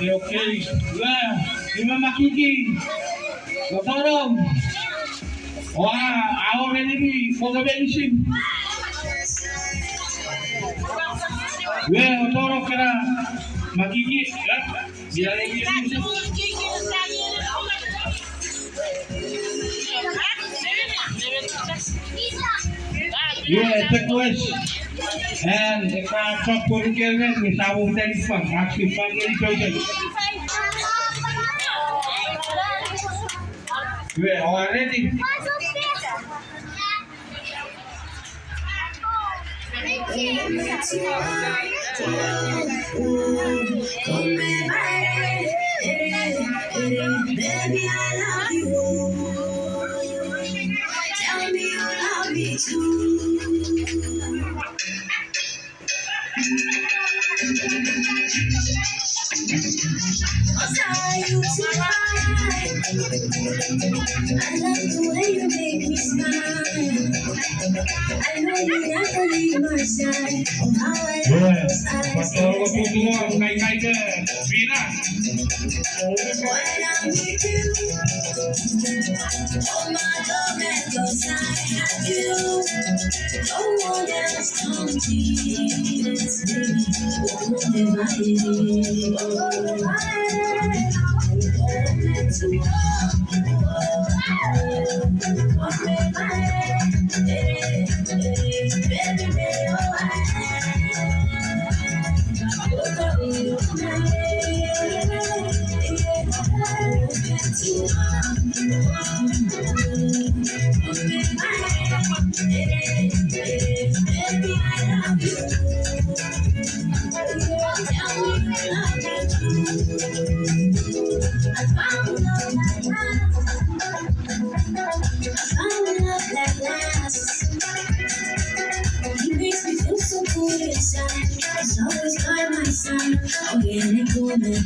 Okay. Wah, lima makiki. Motorong. Wah, awal ini motor bensin. Wah, motorong kena makiki. Biar ini. Yeah, check west. And if I talk to the girl, we saw what that is from. Actually, from the children. We are already. Baby, I love you. Tell me you love me too. I'll tell you tonight. I love the way you make me smile. I know you never leave my side. Oh, how I love Pastor naik ke Vina. when I'm with you. Oh, my tormentos, I have you. No one else completes me. Oh, baby, he makes me feel so good inside. He's always by my side. Oh, yeah, they cool, man.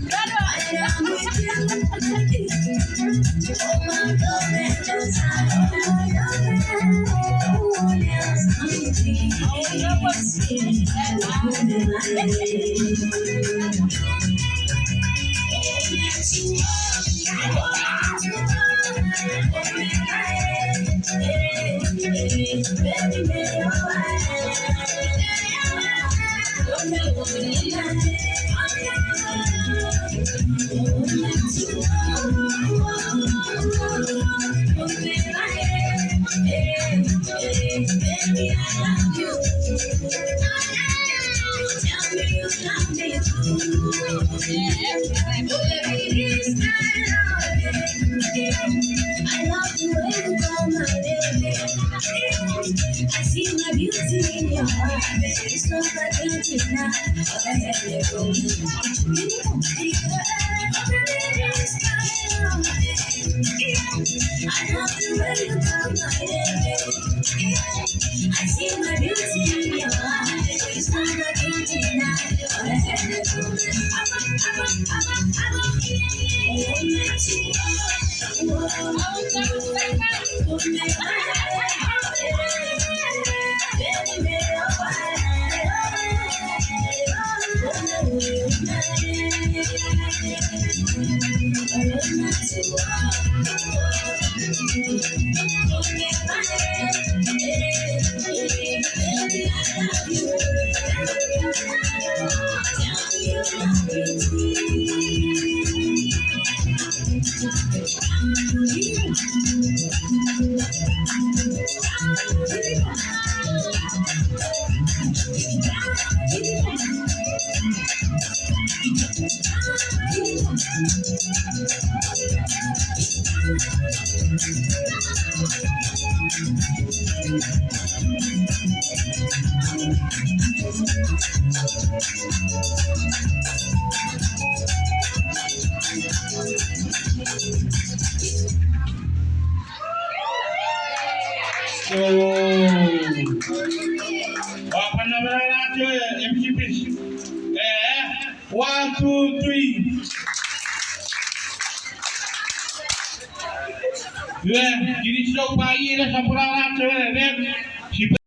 When I'm with you, oh, my God, man, just how no one else completes me. Baby, I love you. Tell me you love me too. I love the way you call my name. I see my beauty in your heart. It's not like I can't deny. I have to go. I love the way you call my name. I see my beauty in your eyes. It's not like I can't deny. I have to go. Wapana barabara MCP. 1, 2, 3. Giriş yok, payı ile sapıralar.